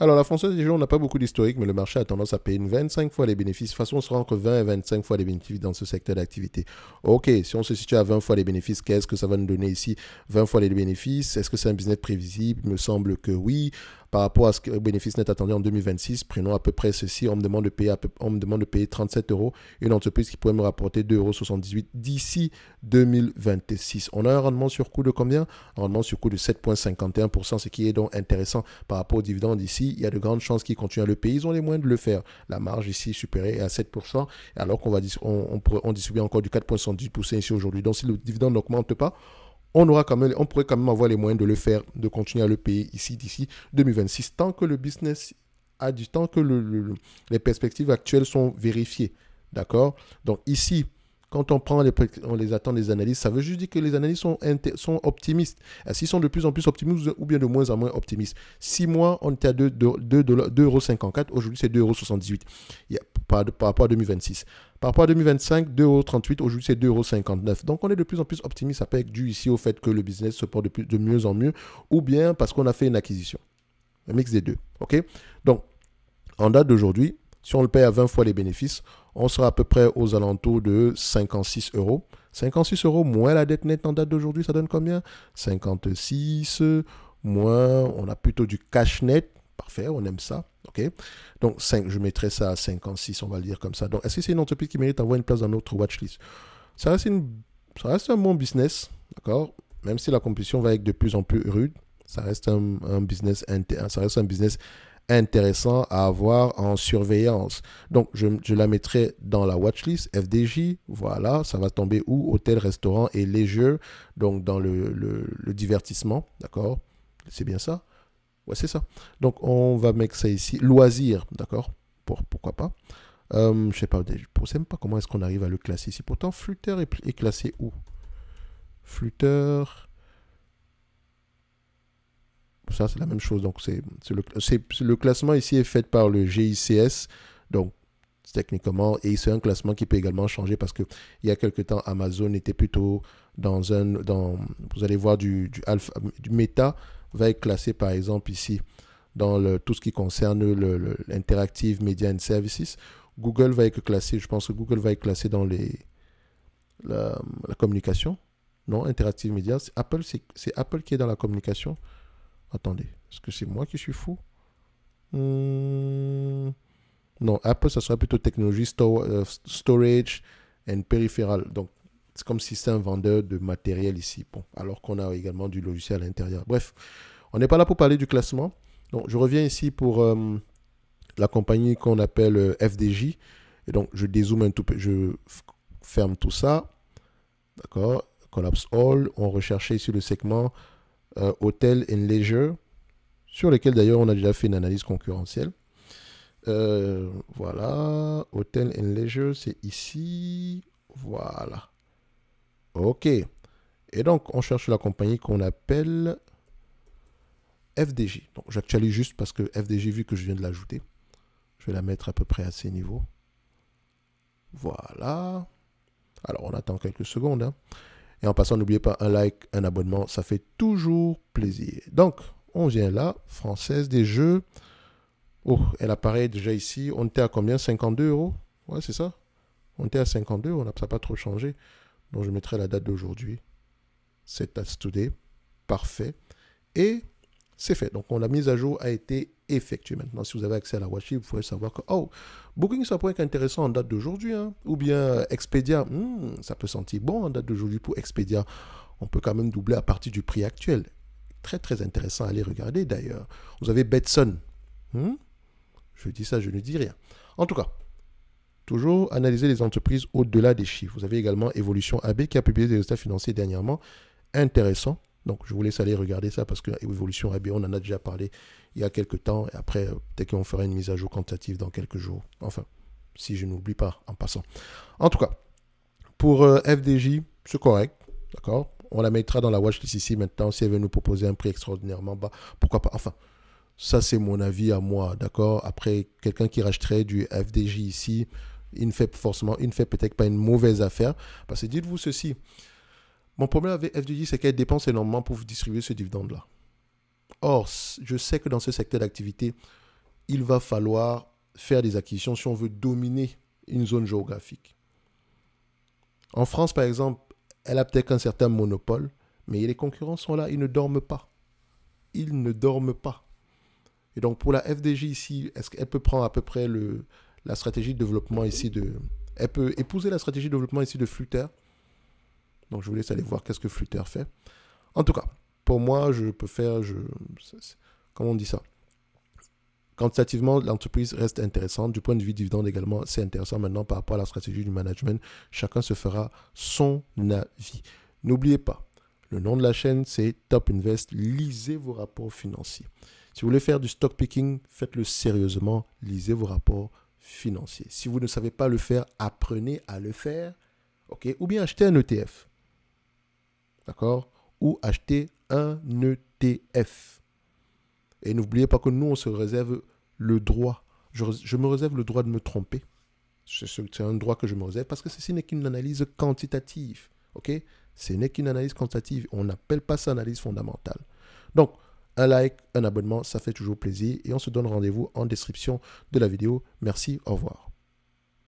Alors, la Française des Jeux, on n'a pas beaucoup d'historique, mais le marché a tendance à payer une 25 fois les bénéfices. De toute façon, on sera entre 20 et 25 fois les bénéfices dans ce secteur d'activité. Ok, si on se situe à 20 fois les bénéfices, qu'est-ce que ça va nous donner ici? 20 fois les bénéfices, est-ce que c'est un business prévisible? Il me semble que oui. Par rapport à ce que le bénéfice net attendu en 2026, prenons à peu près ceci. On me demande de payer 37 euros. Une entreprise qui pourrait me rapporter 2,78 euros d'ici 2026. On a un rendement sur coût de combien? Un rendement sur coût de 7,51%, ce qui est donc intéressant par rapport aux dividendes ici. Il y a de grandes chances qu'ils continuent à le payer. Ils ont les moyens de le faire. La marge ici supérieure est à 7%, alors on distribue encore du 4,78% ici aujourd'hui. Donc si le dividende n'augmente pas, on pourrait quand même avoir les moyens de le faire, de continuer à le payer ici, d'ici 2026, tant que le business a du temps, que les perspectives actuelles sont vérifiées. D'accord? Donc ici, quand on les attend des analystes, ça veut juste dire que les analystes sont optimistes. S'ils sont de plus en plus optimistes ou bien de moins en moins optimistes. 6 mois, on était à 2,54 €. Aujourd'hui, c'est 2,78 €. Par rapport à 2026. Par rapport à 2025, 2,38 €. Aujourd'hui, c'est 2,59 €. Donc, on est de plus en plus optimiste. Ça peut être dû ici au fait que le business se porte de mieux en mieux ou bien parce qu'on a fait une acquisition. Un mix des deux. OK? Donc, en date d'aujourd'hui, si on le paye à 20 fois les bénéfices, on sera à peu près aux alentours de 56 euros. 56 euros moins la dette nette en date d'aujourd'hui, ça donne combien? 56 moins, on a plutôt du cash net. Parfait, on aime ça. OK? Donc, je mettrai ça à 56, on va le dire comme ça. Donc, est-ce que c'est une entreprise qui mérite d'avoir une place dans notre watchlist? Ça reste un bon business, d'accord? Même si la compétition va être de plus en plus rude, ça reste un business intéressant à avoir en surveillance. Donc, je la mettrai dans la watchlist FDJ. Voilà, ça va tomber où? Hôtel, restaurant et leisure. Donc, dans le divertissement. D'accord? C'est bien ça? Ouais, c'est ça. Donc, on va mettre ça ici. Loisirs. D'accord? Pourquoi pas? Je ne sais pas. Je ne sais même pas comment est-ce qu'on arrive à le classer ici. Pourtant, Flutter est classé où? Flutter. Ça, c'est la même chose. Donc, le classement ici est fait par le GICS. Donc, techniquement, et c'est un classement qui peut également changer parce que il y a quelques temps, Amazon était plutôt vous allez voir du Meta va être classé, par exemple, ici, dans tout ce qui concerne l'Interactive Media and Services. Google va être classé, je pense que Google va être classé dans la communication. Non, Interactive Media. C'est Apple qui est dans la communication. Attendez, est-ce que c'est moi qui suis fou? Non, Apple, ça sera plutôt technologie, storage and peripheral. Donc, c'est comme si c'était un vendeur de matériel ici. Bon, alors qu'on a également du logiciel à l'intérieur. Bref, on n'est pas là pour parler du classement. Donc, je reviens ici pour la compagnie qu'on appelle FDJ. Et donc, je dézoome un tout peu. Je ferme tout ça. D'accord? Collapse all. On recherchait ici le segment Hotel and Leisure, sur lequel d'ailleurs on a déjà fait une analyse concurrentielle. Voilà, Hotel and Leisure, c'est ici. Voilà. OK. Et donc, on cherche la compagnie qu'on appelle FDJ. Donc, j'actualise juste parce que FDJ, vu que je viens de l'ajouter, je vais la mettre à peu près à ces niveaux. Voilà. Alors, on attend quelques secondes. Hein. Et en passant, n'oubliez pas un like, un abonnement, ça fait toujours plaisir. Donc, on vient là, Française des Jeux. Oh, elle apparaît déjà ici. On était à combien? 52 euros? Ouais, c'est ça. On était à 52, ça n'a pas trop changé. Donc, je mettrai la date d'aujourd'hui. C'est as today. Parfait. Et c'est fait. Donc, la mise à jour a été effectuée. Maintenant, si vous avez accès à la watchlist, vous pouvez savoir que, oh, Booking, ça pourrait être intéressant en date d'aujourd'hui. Hein. Ou bien Expedia, ça peut sentir bon en date d'aujourd'hui pour Expedia. On peut quand même doubler à partir du prix actuel. Très, très intéressant à aller regarder d'ailleurs. Vous avez Betson. Je dis ça, je ne dis rien. En tout cas, toujours analyser les entreprises au-delà des chiffres. Vous avez également Evolution AB qui a publié des résultats financiers dernièrement. Intéressant. Donc, je vous laisse aller regarder ça parce que Evolution AB, on en a déjà parlé il y a quelques temps. Et après, peut-être qu'on fera une mise à jour quantitative dans quelques jours. Enfin, si je n'oublie pas en passant. En tout cas, pour FDJ, c'est correct. D'accord? On la mettra dans la watchlist ici maintenant. Si elle veut nous proposer un prix extraordinairement bas, pourquoi pas? Enfin, ça, c'est mon avis à moi. D'accord? Après, quelqu'un qui rachèterait du FDJ ici, il ne fait peut-être pas une mauvaise affaire. Parce que dites-vous ceci. Mon problème avec FDJ, c'est qu'elle dépense énormément pour vous distribuer ce dividende-là. Or, je sais que dans ce secteur d'activité, il va falloir faire des acquisitions si on veut dominer une zone géographique. En France, par exemple, elle a peut-être un certain monopole, mais les concurrents sont là, ils ne dorment pas. Ils ne dorment pas. Et donc, pour la FDJ ici, est-ce qu'elle peut prendre à peu près la stratégie de développement ici de... Elle peut épouser la stratégie de développement ici de Flutter. Donc, je vous laisse aller voir qu'est-ce que Flutter fait. En tout cas, pour moi, je peux faire... comment on dit ça? Quantitativement, l'entreprise reste intéressante. Du point de vue dividende également, c'est intéressant maintenant par rapport à la stratégie du management. Chacun se fera son avis. N'oubliez pas, le nom de la chaîne, c'est Top Invest. Lisez vos rapports financiers. Si vous voulez faire du stock picking, faites-le sérieusement. Lisez vos rapports financiers. Si vous ne savez pas le faire, apprenez à le faire. OK? Ou bien achetez un ETF. D'accord? Ou achetez un ETF. Et n'oubliez pas que nous, on se réserve le droit. Je me réserve le droit de me tromper. C'est un droit que je me réserve parce que ceci n'est qu'une analyse quantitative. OK? Ce n'est qu'une analyse quantitative. On n'appelle pas ça analyse fondamentale. Donc, un like, un abonnement, ça fait toujours plaisir. Et on se donne rendez-vous en description de la vidéo. Merci, au revoir.